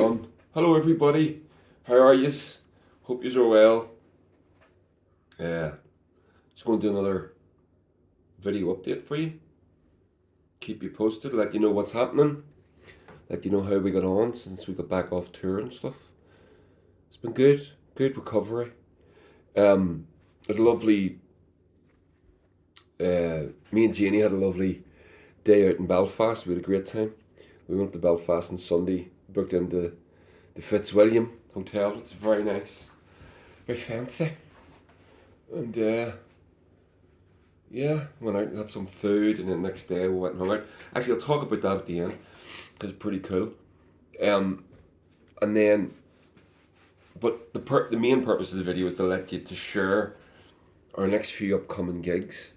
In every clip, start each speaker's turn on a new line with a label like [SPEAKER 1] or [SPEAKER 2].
[SPEAKER 1] done. Hello everybody, how are yous? Hope yous are well. Just going to do another video update for you. Keep you posted, let you know what's happening. Let you know how we got on since we got back off tour and stuff. It's been good recovery. Had a lovely, me and Janie had a lovely day out in Belfast. We had a great time. We went to Belfast on Sunday, booked into the Fitzwilliam Hotel. It's very nice, very fancy. And went out and had some food, and then next day we went and hung out. Actually, I'll talk about that at the end because it's pretty cool. And then, but the main purpose of the video is to let you to share our next few upcoming gigs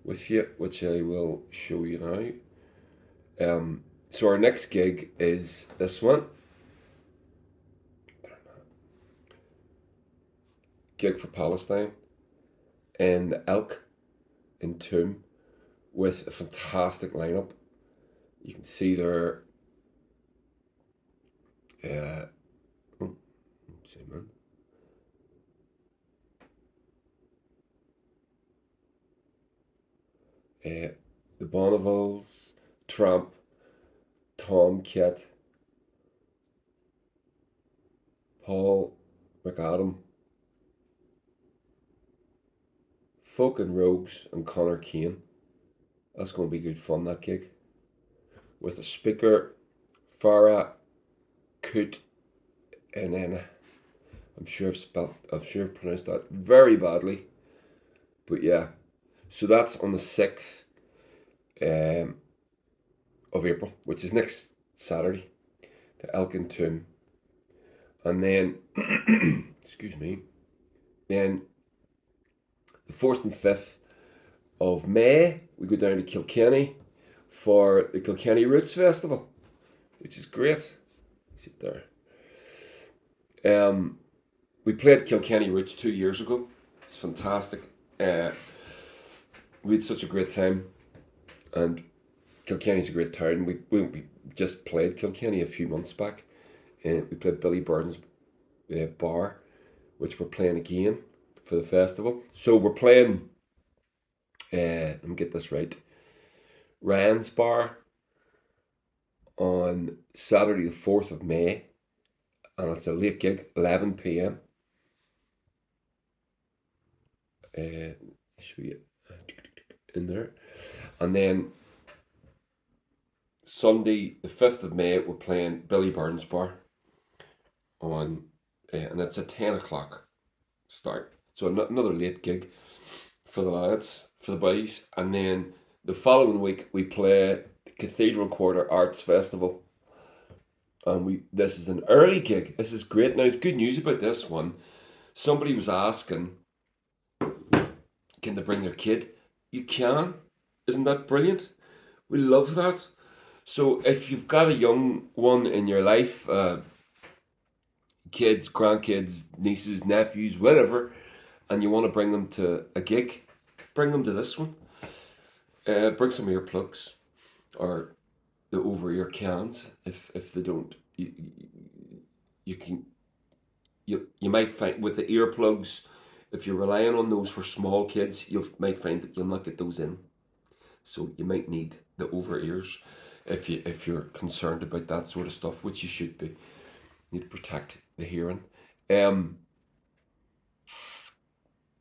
[SPEAKER 1] with you, which I will show you now. So our next gig is this one. Gig for Palestine in Elk in Toom with a fantastic lineup. You can see there. Zoom in. The Bonnevilles, Tramp, Tom Kett, Paul McAdam, Folk and Rogues, and Connor Kane. That's going to be good fun, that gig. With a speaker, Farah Coot, and then I'm sure I've pronounced that very badly, but yeah. So that's on the 6th of April, which is next Saturday, to Elkin Toom. And then, excuse me, then the 4th and 5th of May, we go down to Kilkenny for the Kilkenny Roots Festival, which is great. See it there. We played Kilkenny Roots 2 years ago. It's fantastic. We had such a great time, and Kilkenny's a great town. We just played Kilkenny a few months back, and we played Billy Burns' bar, which we're playing again for the festival. So we're playing, let me get this right, Ryan's Bar on Saturday the 4th of May, and it's a late gig, 11 p.m. Show you in there. And then Sunday the 5th of May, we're playing Billy Burns' Bar on, and that's a 10 o'clock start. So another late gig for the lads, for the boys. And then the following week we play the Cathedral Quarter Arts Festival. And this is an early gig. This is great. Now, there's good news about this one. Somebody was asking, can they bring their kid? You can. Isn't that brilliant? We love that. So if you've got a young one in your life, kids, grandkids, nieces, nephews, whatever, and you want to bring them to a gig, bring them to this one. Bring some earplugs or the over-ear cans if they don't. You might find with the earplugs, if you're relying on those for small kids, you might find that you'll not get those in. So you might need the over ears if you're concerned about that sort of stuff, which you should be. You need to protect the hearing.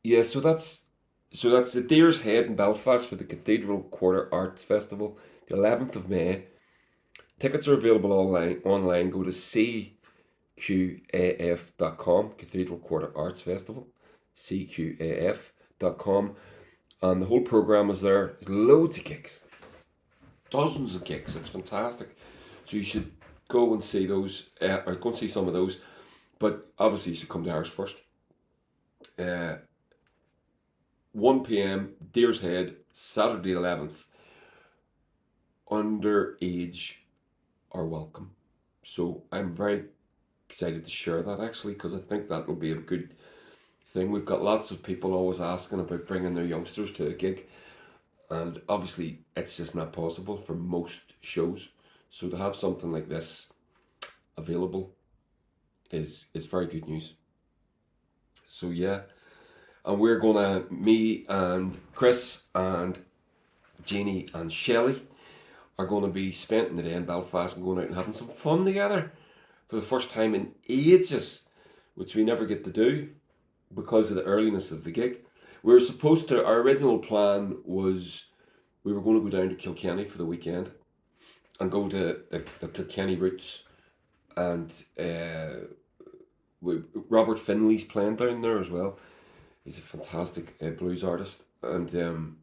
[SPEAKER 1] Yeah, so that's the Deer's Head in Belfast for the Cathedral Quarter Arts Festival, the 11th of May. Tickets are available online. Go to CQAF.com, Cathedral Quarter Arts Festival, CQAF.com. And the whole programme is there. There's loads of gigs. Dozens of gigs. It's fantastic. So you should go and see those, or go and see some of those. But obviously you should come to ours first. 1 p.m, Deer's Head, Saturday 11th. Underage are welcome. So I'm very excited to share that, actually, because I think that will be a good thing. We've got lots of people always asking about bringing their youngsters to a gig, and obviously it's just not possible for most shows. So to have something like this available is very good news. So yeah, and we're gonna, me and Chris and Jeannie and Shelley are going to be spending the day in Belfast and going out and having some fun together for the first time in ages, which we never get to do because of the earliness of the gig. We were supposed to, our original plan was we were going to go down to Kilkenny for the weekend and go to the Kilkenny Roots, and Robert Finley's playing down there as well. He's a fantastic blues artist, and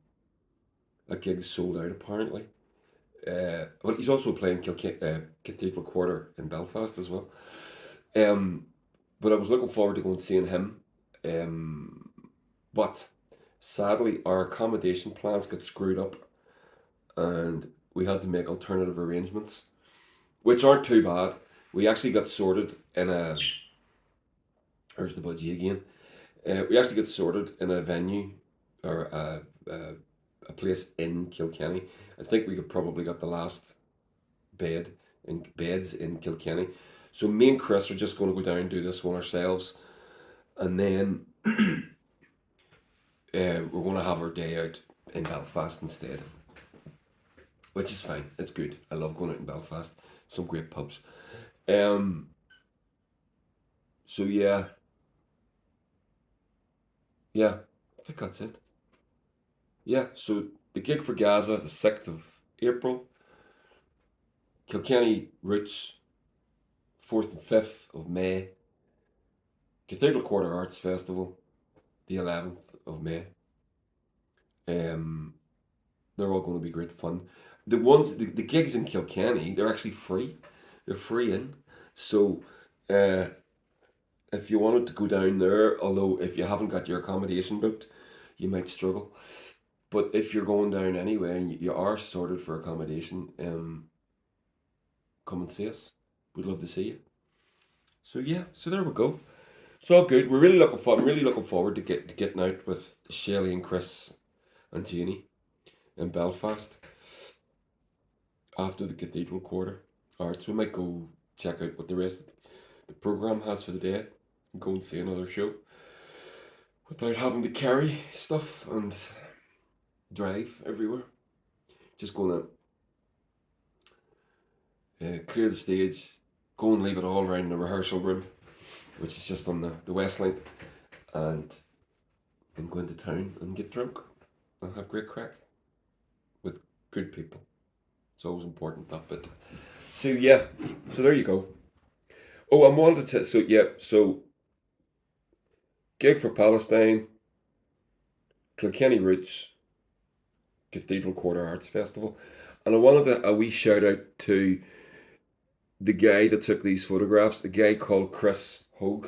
[SPEAKER 1] that gig's sold out apparently. But he's also playing Cathedral Quarter in Belfast as well. But I was looking forward to going and seeing him. But sadly, our accommodation plans got screwed up, and we had to make alternative arrangements, which aren't too bad. We actually got sorted in a. There's the budgie again. We actually got sorted in a venue or a place in Kilkenny. I think we could probably got the last beds in Kilkenny. So me and Chris are just going to go down and do this one ourselves, and then we're going to have our day out in Belfast instead, which is fine. It's good. I love going out in Belfast. Some great pubs. So yeah, I think that's it. Yeah, so the gig for Gaza, the 6th of April. Kilkenny Roots, 4th and 5th of May. Cathedral Quarter Arts Festival, the 11th of May. They're all going to be great fun. The gigs in Kilkenny, they're actually free. They're free in. So if you wanted to go down there, although if you haven't got your accommodation booked, you might struggle. But if you're going down anyway and you are sorted for accommodation, come and see us. We'd love to see you. So yeah, so there we go. It's all good. We're really looking forward. I'm really looking forward to getting out with Shelley and Chris and Jeannie in Belfast after the Cathedral Quarter Arts. We might go check out what the rest of the program has for the day and go and see another show without having to carry stuff and drive everywhere. Just going to clear the stage, go and leave it all around the rehearsal room, which is just on the West Link, and then go into town and get drunk and have great crack with good people. It's always important, that bit. So yeah, so there you go. Oh, I wanted to, so gig for Palestine, Kilkenny Roots, Cathedral Quarter Arts Festival, and I wanted a wee shout out to the guy that took these photographs, the guy called Chris Hogue.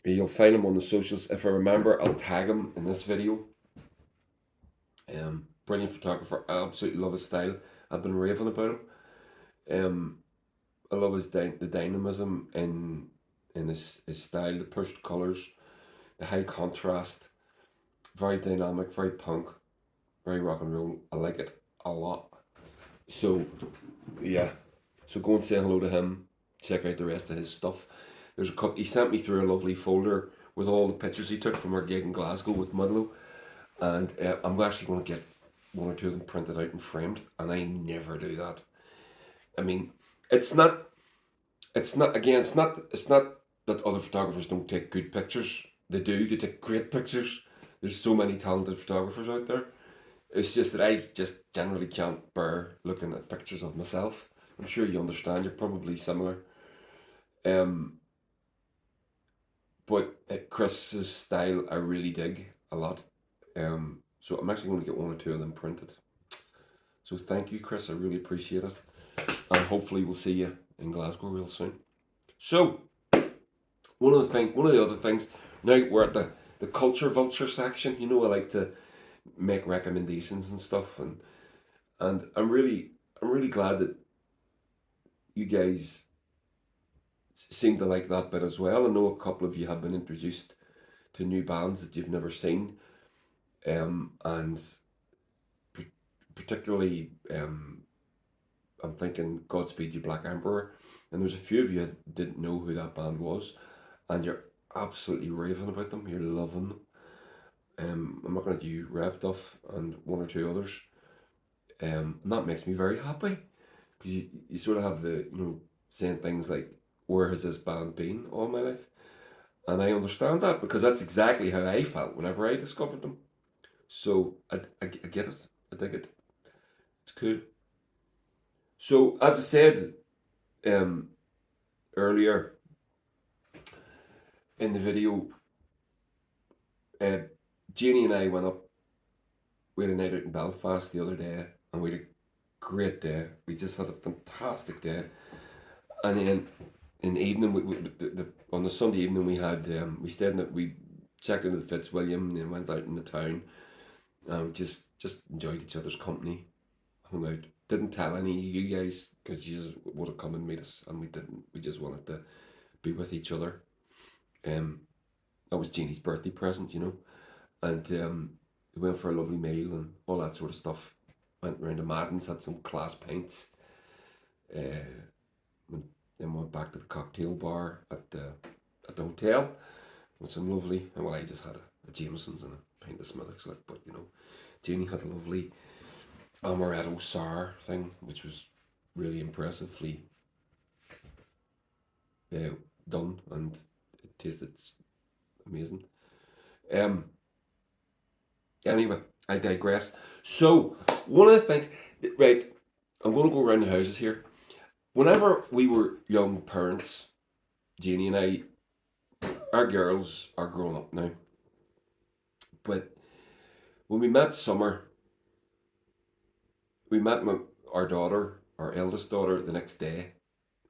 [SPEAKER 1] You'll find him on the socials. If I remember, I'll tag him in this video. Brilliant photographer. I absolutely love his style. I've been raving about him. I love his the dynamism in his style, the pushed colours, the high contrast. Very dynamic, very punk, very rock and roll. I like it a lot. So yeah, so go and say hello to him. Check out the rest of his stuff. There's a couple. He sent me through a lovely folder with all the pictures he took from our gig in Glasgow with Mudlow, and I'm actually going to get one or two of them printed out and framed. And I never do that. I mean, it's not that other photographers don't take good pictures. They do. They take great pictures. There's so many talented photographers out there. It's just that I just generally can't bear looking at pictures of myself. I'm sure you understand. You're probably similar. But Chris's style I really dig a lot. So I'm actually going to get one or two of them printed. So thank you, Chris. I really appreciate it. And hopefully we'll see you in Glasgow real soon. So one of the other things, now we're at the culture vulture section. You know, I like to make recommendations and stuff, and I'm really glad that you guys seem to like that bit as well. I know a couple of you have been introduced to new bands that you've never seen, and particularly I'm thinking Godspeed You Black Emperor, and there's a few of you that didn't know who that band was, and you're absolutely raving about them. You're loving them. I'm looking at you, Rev Duff, and one or two others. And that makes me very happy because you sort of have the saying things like, "Where has this band been all my life?" And I understand that because that's exactly how I felt whenever I discovered them. So I get it. I dig it. It's cool. So as I said um, earlier in the video, uh, Janie and I went up. We had a night out in Belfast the other day, and we had a great day. We just had a fantastic day. And then in the evening, on the Sunday evening, we had we stayed in we checked into the Fitzwilliam and then went out in the town. And we just enjoyed each other's company, hung out. Didn't tell any of you guys because you would have come and meet us, and we didn't. We just wanted to be with each other. That was Jeannie's birthday present, and we went for a lovely meal and all that sort of stuff. Went round to Madden's, had some class pints. Then went back to the cocktail bar at the hotel with some lovely. Well, I just had a Jameson's and a pint of Smithwick's, but Jeannie had a lovely amaretto sour thing, which was really impressively done, and it tasted amazing. Anyway, I digress. So one of the things, right? I'm going to go around the houses here. Whenever we were young parents, Jeannie and I, our girls are grown up now. But when we met Summer, we met our daughter, our eldest daughter, the next day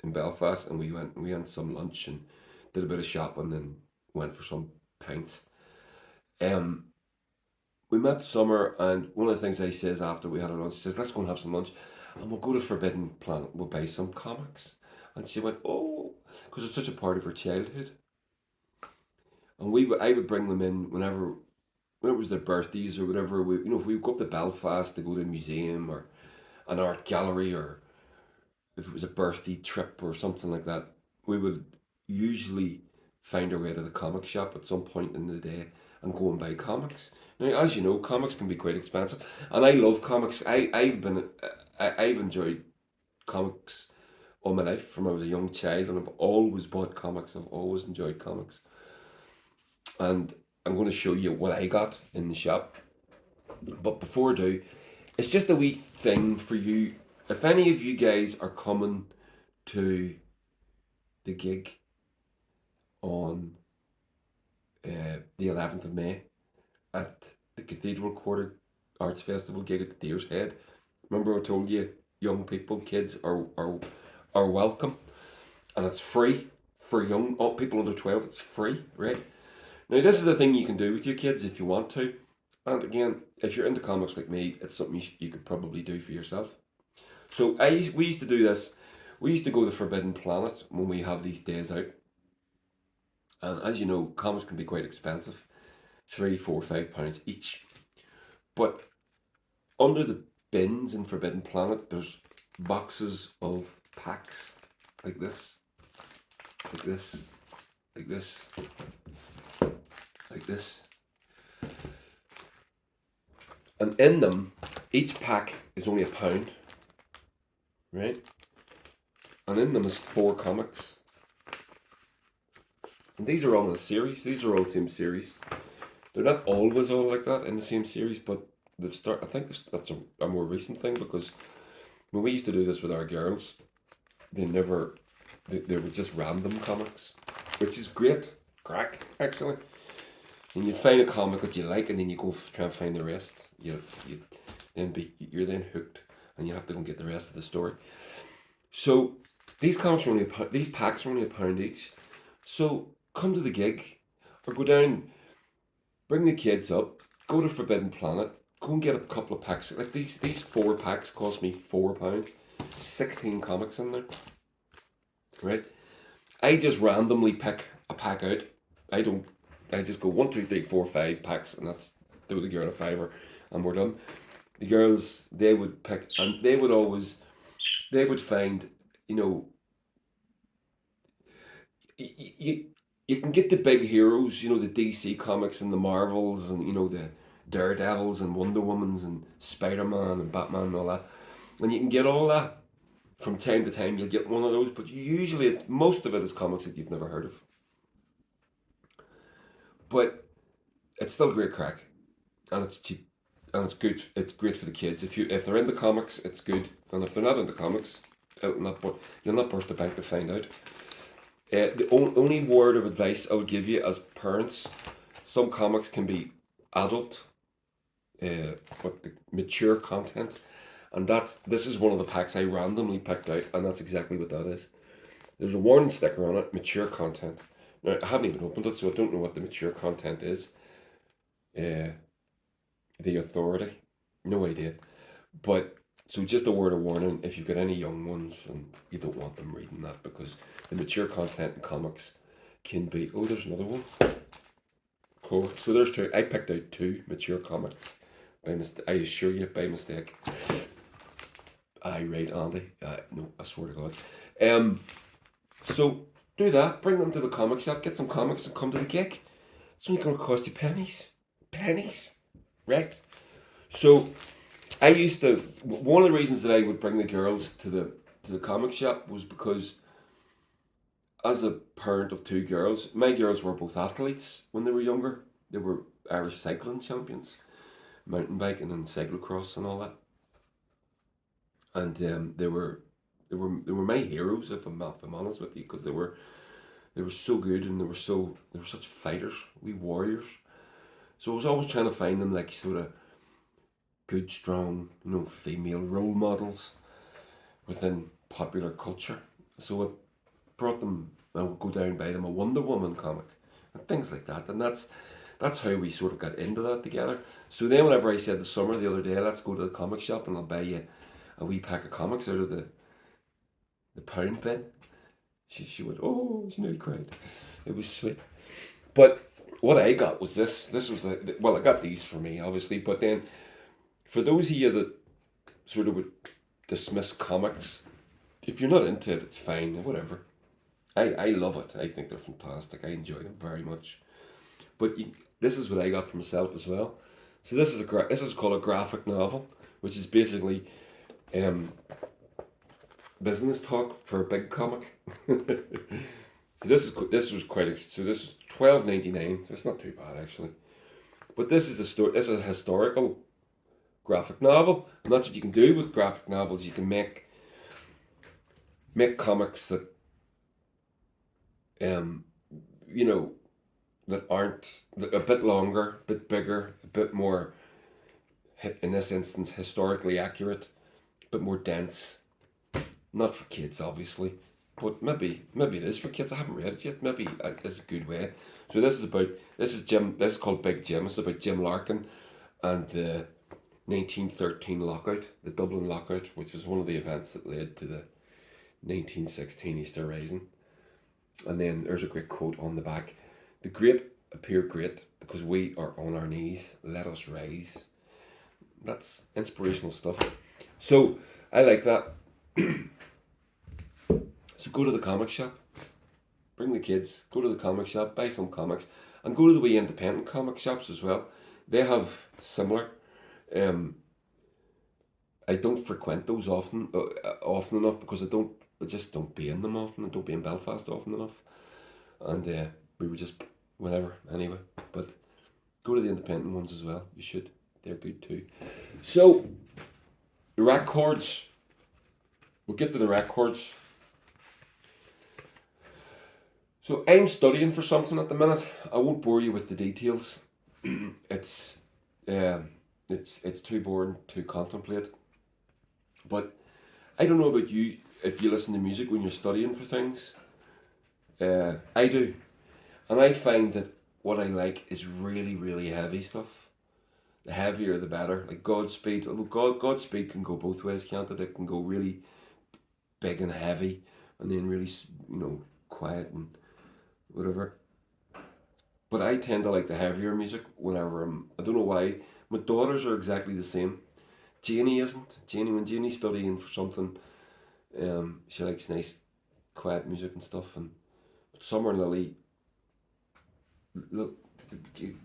[SPEAKER 1] in Belfast, and we had some lunch and did a bit of shopping and went for some pints. We met Summer, and one of the things I says after we had our lunch, she says, "Let's go and have some lunch, and we'll go to Forbidden Planet. We'll buy some comics." And she went, "Oh," because it's such a part of her childhood. And I would bring them in whenever it was their birthdays or whatever. If we go up to Belfast to go to a museum or an art gallery, or if it was a birthday trip or something like that, we would usually find our way to the comic shop at some point in the day and go and buy comics. Now, as you know, comics can be quite expensive, and I love comics. I've enjoyed comics all my life from when I was a young child, and I've always bought comics. I've always enjoyed comics, and I'm going to show you what I got in the shop. But before I do, it's just a wee thing for you. If any of you guys are coming to the gig on the 11th of May at the Cathedral Quarter Arts Festival gig at the Deer's Head, remember I told you young people, kids are welcome, and it's free for young people under 12. It's free, right? Now this is a thing you can do with your kids if you want to, and again, if you're into comics like me, it's something you could probably do for yourself. So we used to do this. We used to go to Forbidden Planet when we have these days out. And as you know, comics can be quite expensive. £3, £4, £5 each. But under the bins in Forbidden Planet, there's boxes of packs like this. Like this. Like this. Like this. And in them, each pack is only £1. Right? And in them is 4 comics. And these are all in a series. These are all the same series. They're not always all like that in the same series, but I think that's a more recent thing, because when we used to do this with our girls, they were just random comics, which is great. Crack, actually. And you find a comic that you like, and then you go try and find the rest. You're then hooked, and you have to go and get the rest of the story. So these packs are only £1 each. So come to the gig, or go down, bring the kids up, go to Forbidden Planet, go and get a couple of packs. Like these 4 packs cost me £4. 16 comics in there. Right? I just randomly pick a pack out. I just go 1, 2, 3, 4, 5 packs, and that's do the girl a $5, and we're done. The girls, they would pick, and they would always they would find, you know, you, you can get the big heroes, you know, the DC comics and the Marvels and, you know, the Daredevils and Wonder Womans and Spider-Man and Batman and all that. And you can get all that from time to time. You'll get one of those, but usually most of it is comics that you've never heard of. But it's still great crack, and it's cheap, and it's good. It's great for the kids. If they're into comics, it's good, and if they're not into comics, you'll not burst the bank to find out. The only word of advice I would give you as parents: some comics can be adult, but the mature content, and this is one of the packs I randomly picked out, and that's exactly what that is. There's a warning sticker on it: mature content. Now I haven't even opened it, so I don't know what the mature content is. Uh, the authority, no idea. But so just a word of warning: if you've got any young ones and you don't want them reading that, because the mature content in comics can be. Oh, there's another one. Cool. So there's two. I picked out two mature comics by mistake. I assure you, by mistake. I read Andy. No, I swear to God. So do that. Bring them to the comic shop. Get some comics and come to the gig. It's only going to cost you pennies. Pennies, right? So I used to. One of the reasons that I would bring the girls to the comic shop was because, as a parent of two girls, my girls were both athletes when they were younger. They were Irish cycling champions, mountain biking and cyclocross and all that. And they were my heroes, if I'm honest with you, because they were so good, and they were such fighters, we warriors. So I was always trying to find them like sort of good, strong, female role models within popular culture. So I brought them. I would go down and buy them a Wonder Woman comic and things like that, and that's how we sort of got into that together. So then, whenever I said to Summer the other day, let's go to the comic shop and I'll buy you a wee pack of comics out of the pound bin, she went, oh, she nearly cried. It was sweet. But what I got was this. This was well, I got these for me, obviously, but then for those of you that sort of would dismiss comics, if you're not into it, it's fine, whatever. I love it. I think they're fantastic. I enjoy them very much. But this is what I got for myself as well. So this is called a graphic novel, which is basically business talk for a big comic. So this was quite so this is $12.99. So it's not too bad actually. But this is a story. This is a historical graphic novel, and that's what you can do with graphic novels. You can make comics that that aren't a bit longer, a bit bigger, a bit more, in this instance, historically accurate, a bit more dense. Not for kids, obviously, but maybe it is for kids. I haven't read it yet. Maybe it's a good way. So this is Jim. This is called Big Jim. It's about Jim Larkin and the 1913 lockout, the Dublin lockout, which is one of the events that led to the 1916 Easter Rising. And then there's a great quote on the back: "The great appear great because we are on our knees. Let us rise." That's inspirational stuff. So I like that. So go to the comic shop, bring the kids, go to the comic shop, buy some comics, and go to the wee independent comic shops as well. They have similar. I don't frequent those often enough because I just don't be in them often. I don't be in Belfast often enough, and we were just whenever anyway. But go to the independent ones as well. You should. They're good too. So the records. We'll get to the records. So I'm studying for something at the minute. I won't bore you with the details. It's too boring to contemplate. But I don't know about you, if you listen to music when you're studying for things. I do. And I find that what I like is really, really heavy stuff. The heavier the better. Like Godspeed. Although Godspeed can go both ways, can't it? It can go really big and heavy, and then really, quiet and whatever. But I tend to like the heavier music whenever I don't know why. My daughters are exactly the same. Janie isn't. When Janie's studying for something, She likes nice, quiet music and stuff. And Summer and Lily, look, they've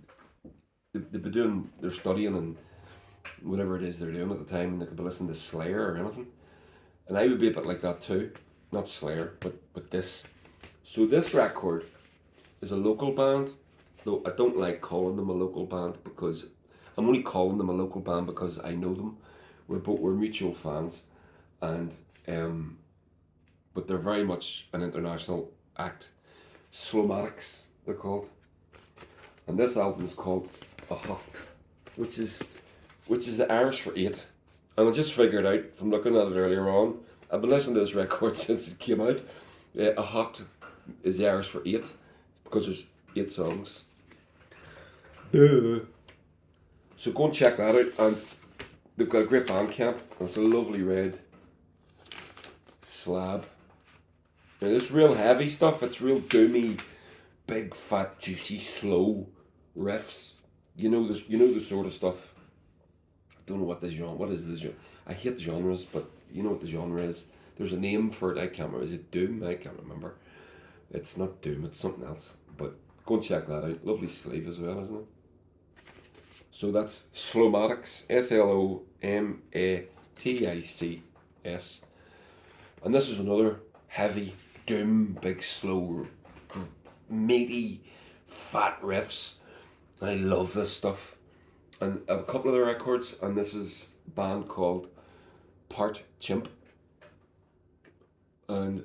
[SPEAKER 1] been doing, they're studying and whatever it is they're doing at the time, and they could be listening to Slayer or anything. And I would be a bit like that too. Not Slayer, but this. So this record is a local band, though I don't like calling them a local band because I'm only calling them a local band because I know them. We're mutual fans, and but they're very much an international act. Slowmatics, they're called, and this album is called A Hot, which is the Irish for eight. And I just figured out from looking at it earlier on. I've been listening to this record since it came out. A Hot is the Irish for eight because there's 8 songs. Duh. So go and check that out. And they've got a great band camp. And it's a lovely red slab. Now it's real heavy stuff. It's real doomy, big, fat, juicy, slow riffs. You know this. You know the sort of stuff. I don't know what the genre. What is the genre? I hate genres, but you know what the genre is. There's a name for it. I can't remember. Is it doom? I can't remember. It's not doom. It's something else. But go and check that out. Lovely sleeve as well, isn't it? So that's Slowmatics. Slomatics. And this is another heavy doom, big, slow, meaty, fat riffs. I love this stuff. And I have a couple of the records, and this is a band called Part Chimp. And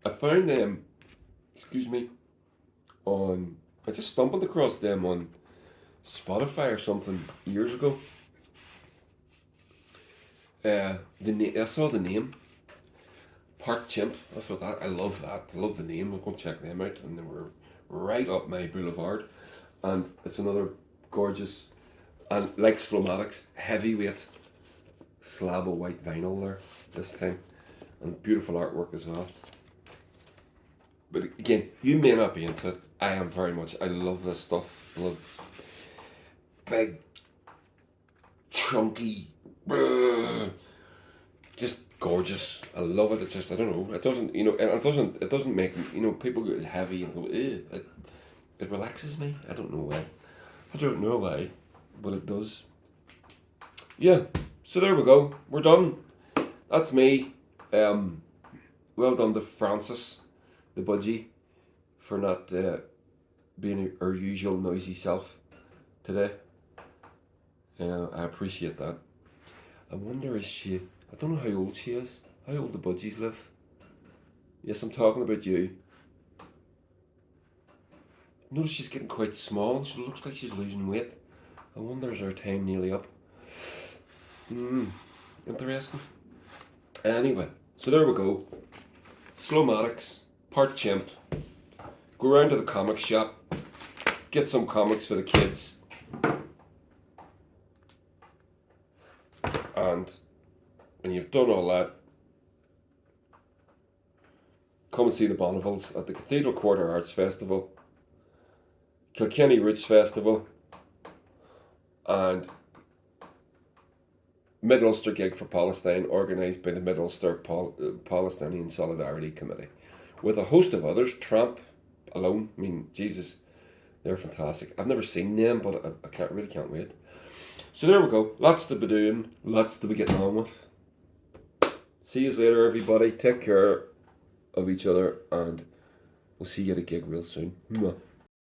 [SPEAKER 1] I found them, I just stumbled across them on Spotify or something years ago. I saw the name, Part Chimp. I thought that, I love that. I love the name. I'll go check them out. And they were right up my boulevard. And it's another gorgeous, and like Slowmatics, heavyweight slab of white vinyl there this time, and beautiful artwork as well. But again, you may not be into it. I am very much. I love this stuff. I love big, chunky, just gorgeous. I love it. It's just, I don't know. It doesn't, it doesn't make, people get heavy and go, it relaxes me. I don't know why. But it does. Yeah. So there we go. We're done. That's me. Well done to Francis, the budgie, for not being her usual noisy self today. I appreciate that. I wonder, I don't know how old she is. How old the budgies live. Yes, I'm talking about you. Notice she's getting quite small. She looks like she's losing weight. I wonder, is her time nearly up? Interesting. Anyway, so there we go. Slowmatics, Part Chimp. Go round to the comic shop. Get some comics for the kids. And when you've done all that, come and see the Bonnevilles at the Cathedral Quarter Arts Festival, Kilkenny Roots Festival, and Mid-Ulster Gig for Palestine, organised by the Mid-Ulster Palestinian Solidarity Committee, with a host of others. Tramp alone, I mean, Jesus, they're fantastic. I've never seen them, but I can't wait. So there we go. Lots to be doing, lots to be getting on with. See you later, everybody. Take care of each other, and we'll see you at a gig real soon. Mwah.